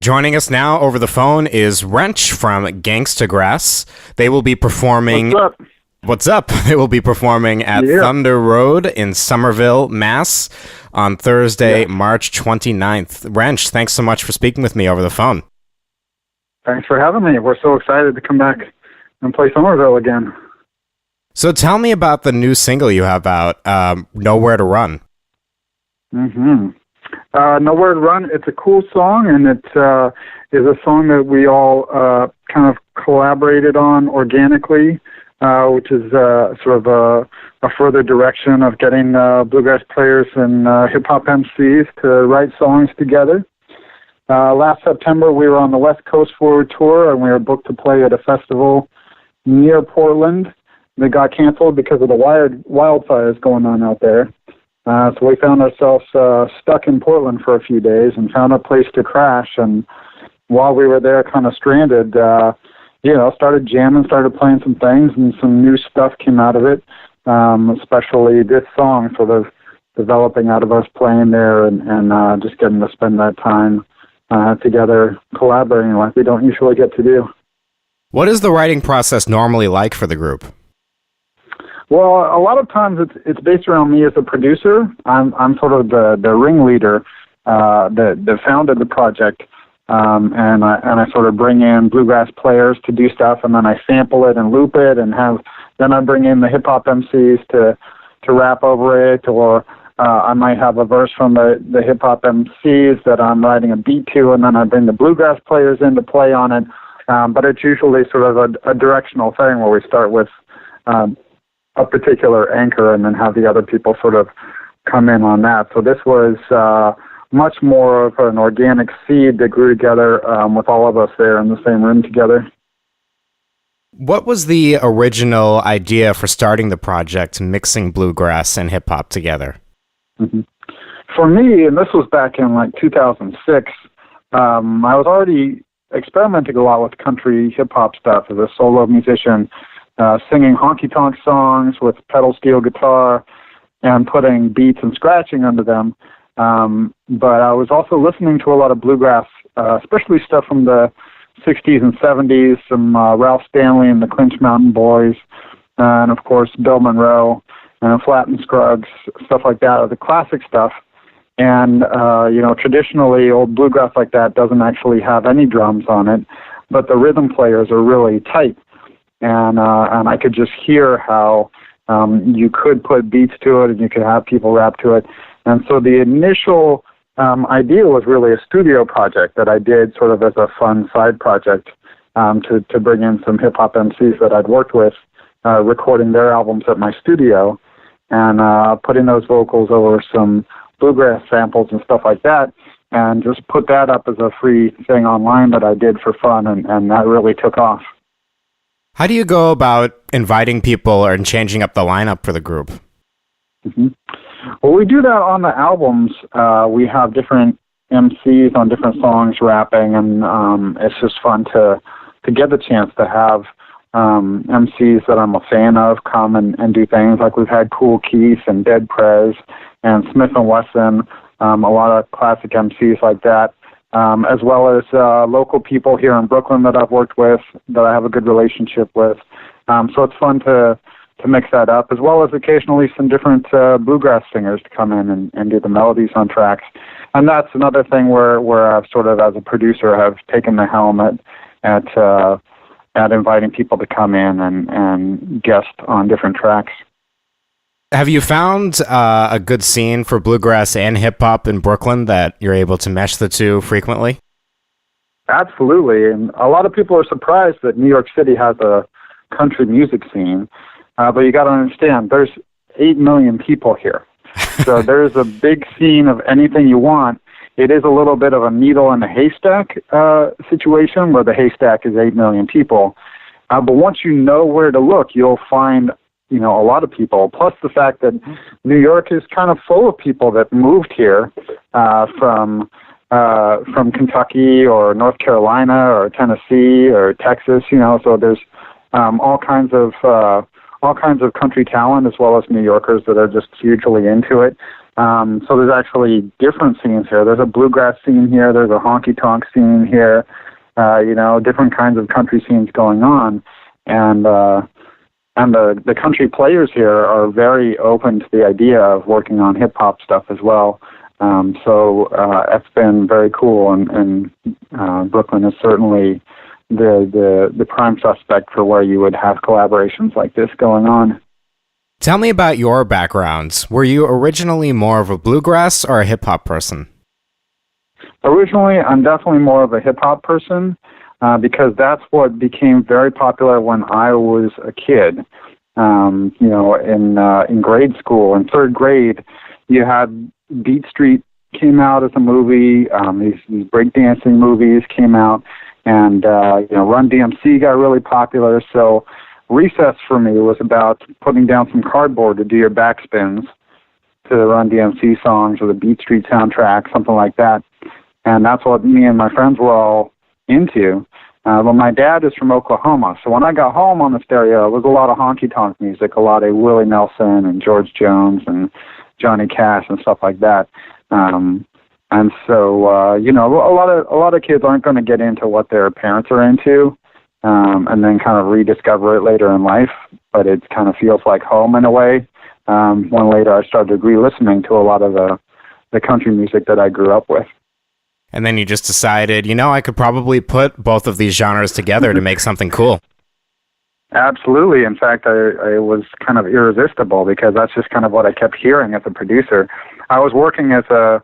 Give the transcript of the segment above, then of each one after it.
Joining us now over the phone is Rench from Gangstagrass. They will be performing... What's up? What's up? They will be performing at Thunder Road in Somerville, Mass. on Thursday, March 29th. Rench, thanks so much for speaking with me over the phone. Thanks for having me. We're so excited to come back and play Somerville again. So tell me about the new single you have out, Nowhere to Run. Nowhere to Run, it's a cool song, and it is a song that we all kind of collaborated on organically, which is sort of a further direction of getting bluegrass players and hip-hop MCs to write songs together. Last September, we were on the West Coast Forward Tour, and we were booked to play at a festival near Portland. They got canceled because of the wildfires going on out there. So we found ourselves stuck in Portland for a few days and found a place to crash. And while we were there kind of stranded, started jamming, started playing some things, and some new stuff came out of it, especially this song sort of developing out of us playing there and just getting to spend that time together collaborating like we don't usually get to do. What is the writing process normally like for the group? Well, a lot of times it's based around me as a producer. I'm sort of the ringleader that founded the project, and I sort of bring in bluegrass players to do stuff, and then I sample it and loop it, and then I bring in the hip hop MCs to rap over it, or I might have a verse from the hip hop MCs that I'm writing a beat to, and then I bring the bluegrass players in to play on it. But it's usually sort of a directional thing where we start with a particular anchor and then have the other people sort of come in on that. So this was much more of an organic seed that grew together with all of us there in the same room together. What was the original idea for starting the project, mixing bluegrass and hip-hop together? For me, and this was back in like 2006, I was already experimenting a lot with country hip-hop stuff as a solo musician, singing honky-tonk songs with pedal steel guitar and putting beats and scratching under them. But I was also listening to a lot of bluegrass, especially stuff from the 60s and 70s, some Ralph Stanley and the Clinch Mountain Boys, and of course Bill Monroe and Flatt and Scruggs, stuff like that, the classic stuff. And, traditionally old bluegrass like that doesn't actually have any drums on it, but the rhythm players are really tight. And I could just hear how you could put beats to it and you could have people rap to it. And so the initial idea was really a studio project that I did sort of as a fun side project to bring in some hip-hop MCs that I'd worked with, recording their albums at my studio and putting those vocals over some bluegrass samples and stuff like that, and just put that up as a free thing online that I did for fun, and that really took off. How do you go about inviting people and changing up the lineup for the group? Well, we do that on the albums. We have different MCs on different songs rapping, and it's just fun to get the chance to have MCs that I'm a fan of come and do things. Like we've had Kool Keith and Dead Prez and Smith & Wesson, a lot of classic MCs like that. As well as local people here in Brooklyn that I've worked with, that I have a good relationship with. So it's fun to mix that up, as well as occasionally some different bluegrass singers to come in and do the melodies on tracks. And that's another thing where I've sort of, as a producer, have taken the helm at inviting people to come in and guest on different tracks. Have you found a good scene for bluegrass and hip-hop in Brooklyn that you're able to mesh the two frequently? Absolutely, and a lot of people are surprised that New York City has a country music scene, but you got to understand, there's 8 million people here. So there's a big scene of anything you want. It is a little bit of a needle in a haystack situation, where the haystack is 8 million people. But once you know where to look, you'll find a lot of people, plus the fact that New York is kind of full of people that moved here from Kentucky or North Carolina or Tennessee or Texas, so there's all kinds of country talent, as well as New Yorkers that are just hugely into it. So there's actually different scenes here. There's a bluegrass scene here. There's a honky-tonk scene here. Different kinds of country scenes going on. And the country players here are very open to the idea of working on hip-hop stuff as well. So it's been very cool, and Brooklyn is certainly the prime suspect for where you would have collaborations like this going on. Tell me about your backgrounds. Were you originally more of a bluegrass or a hip-hop person? Originally, I'm definitely more of a hip-hop person because that's what became very popular when I was a kid. In grade school, in third grade, you had Beat Street came out as a movie. These breakdancing movies came out, and Run DMC got really popular. So recess for me was about putting down some cardboard to do your backspins to the Run DMC songs or the Beat Street soundtrack, something like that. And that's what me and my friends were all into. But my dad is from Oklahoma, so when I got home on the stereo, it was a lot of honky-tonk music, a lot of Willie Nelson and George Jones and Johnny Cash and stuff like that. And so, a lot of kids aren't going to get into what their parents are into, and then kind of rediscover it later in life. But it kind of feels like home in a way. When later I started re-listening to a lot of the country music that I grew up with. And then you just decided, I could probably put both of these genres together to make something cool. Absolutely. In fact, I was kind of irresistible because that's just kind of what I kept hearing as a producer. I was working as a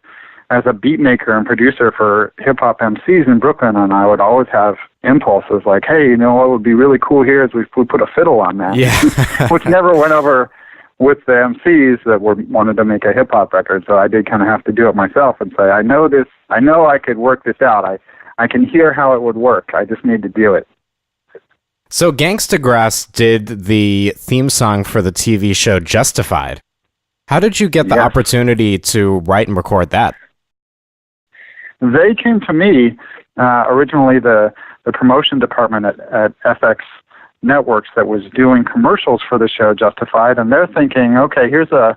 beat maker and producer for hip-hop MCs in Brooklyn, and I would always have impulses like, hey, what would be really cool here is we put a fiddle on that, yeah. which never went over with the MCs that wanted to make a hip-hop record, so I did kind of have to do it myself and say, I know I could work this out. I can hear how it would work. I just need to do it. So Gangstagrass did the theme song for the TV show Justified. How did you get the opportunity to write and record that? They came to me, originally the promotion department at FX Networks that was doing commercials for the show Justified, and they're thinking, okay, here's a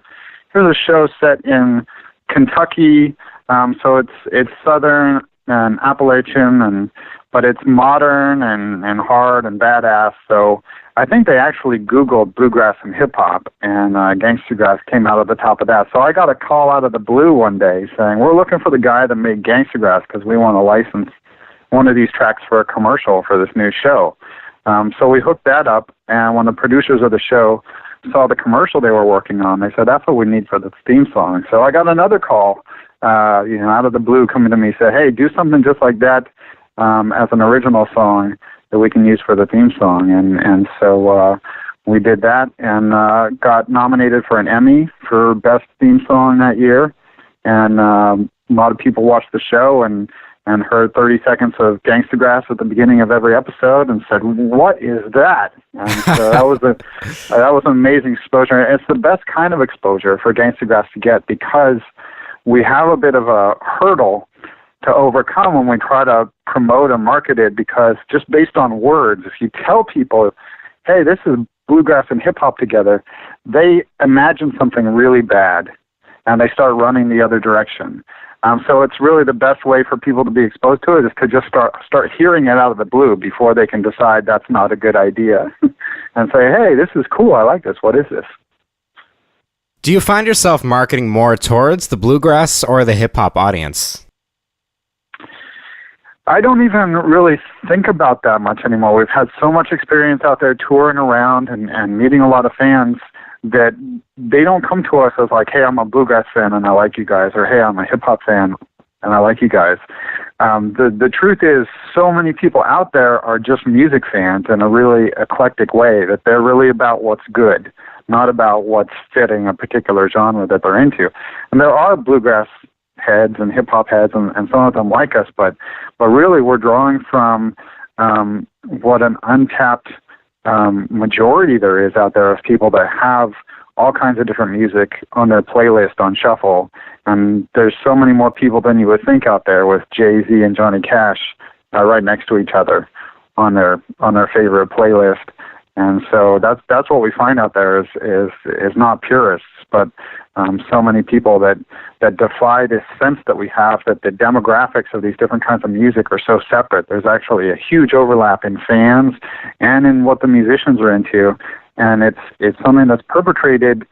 show set in Kentucky, so it's southern and Appalachian, but it's modern and hard and badass. So I think they actually Googled bluegrass and hip hop, and Gangstagrass came out at the top of that. So I got a call out of the blue one day saying, we're looking for the guy that made Gangstagrass because we want to license one of these tracks for a commercial for this new show. So we hooked that up, and when the producers of the show saw the commercial they were working on, they said, that's what we need for the theme song. So I got another call, out of the blue coming to me, said, hey, do something just like that as an original song that we can use for the theme song. And so we did that and got nominated for an Emmy for Best Theme Song that year. And a lot of people watched the show and heard 30 seconds of Gangstagrass at the beginning of every episode and said, what is that? And so that was an amazing exposure. It's the best kind of exposure for Gangstagrass to get because we have a bit of a hurdle to overcome when we try to promote and market it, because just based on words, if you tell people, hey, this is bluegrass and hip-hop together, they imagine something really bad and they start running the other direction. So it's really the best way for people to be exposed to it is to just start hearing it out of the blue before they can decide that's not a good idea and say, hey, this is cool. I like this. What is this? Do you find yourself marketing more towards the bluegrass or the hip-hop audience? I don't even really think about that much anymore. We've had so much experience out there touring around and meeting a lot of fans that they don't come to us as like, hey, I'm a bluegrass fan and I like you guys, or hey, I'm a hip-hop fan and I like you guys. The truth is so many people out there are just music fans in a really eclectic way, that they're really about what's good, not about what's fitting a particular genre that they're into. And there are bluegrass heads and hip-hop heads, and some of them like us, but really we're drawing from what an untapped majority there is out there of people that have all kinds of different music on their playlist on shuffle. And there's so many more people than you would think out there, with Jay-Z and Johnny Cash right next to each other on their favorite playlist. And so that's what we find out there is not purists, but so many people that defy this sense that we have that the demographics of these different kinds of music are so separate. There's actually a huge overlap in fans and in what the musicians are into, and it's something that's perpetrated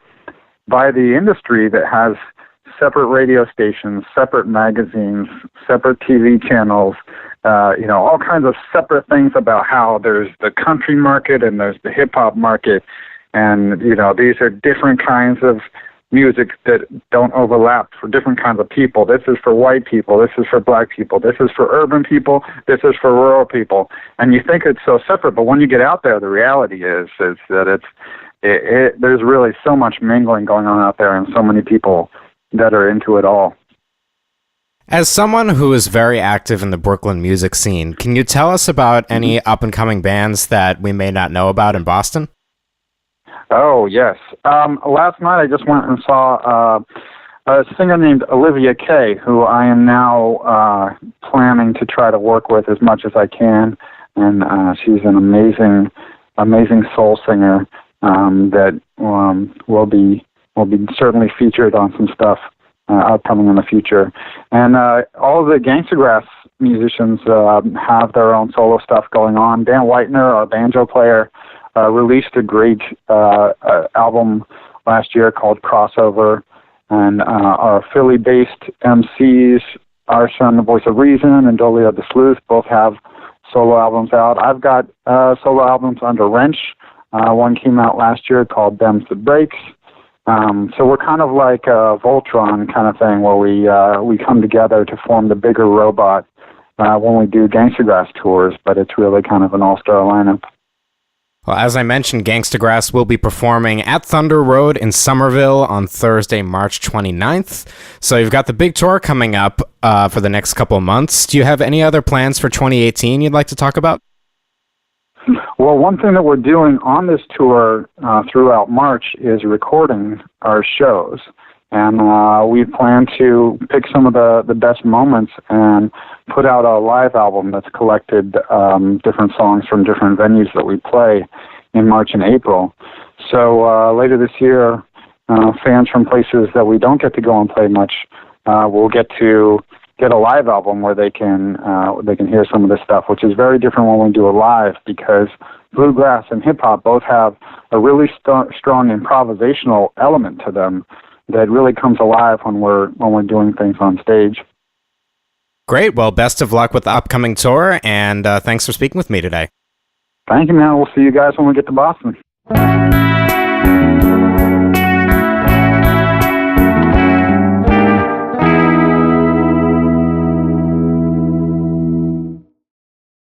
by the industry that has separate radio stations, separate magazines, separate TV channels, all kinds of separate things about how there's the country market and there's the hip-hop market. And, these are different kinds of music that don't overlap for different kinds of people. This is for white people. This is for black people. This is for urban people. This is for rural people. And you think it's so separate, but when you get out there, the reality is that there's really so much mingling going on out there and so many people that are into it all. As someone who is very active in the Brooklyn music scene, can you tell us about any up-and-coming bands that we may not know about in Boston? Oh, yes. Last night I just went and saw a singer named Olivia Kay, who I am now planning to try to work with as much as I can. And she's an amazing soul singer that will be certainly featured on some stuff upcoming in the future. And all of the Gangstagrass musicians have their own solo stuff going on. Dan Whitener, our banjo player, released a great album last year called Crossover. And our Philly-based MCs, Arshan, the Voice of Reason, and Dolia the Sleuth, both have solo albums out. I've got solo albums under Rench. One came out last year called Them's the Breaks. So we're kind of like a Voltron kind of thing where we come together to form the bigger robot when we do Gangstagrass tours, but it's really kind of an all-star lineup. Well, as I mentioned, Gangstagrass will be performing at Thunder Road in Somerville on Thursday, March 29th. So you've got the big tour coming up for the next couple of months. Do you have any other plans for 2018 you'd like to talk about? Well, one thing that we're doing on this tour throughout March is recording our shows. And we plan to pick some of the best moments and put out a live album that's collected different songs from different venues that we play in March and April. So later this year, fans from places that we don't get to go and play much will get to get a live album where they can hear some of this stuff, which is very different when we do it live, because bluegrass and hip-hop both have a really strong improvisational element to them that really comes alive when we're doing things on stage. Great. Well, best of luck with the upcoming tour, and thanks for speaking with me today. Thank you, man. We'll see you guys when we get to Boston.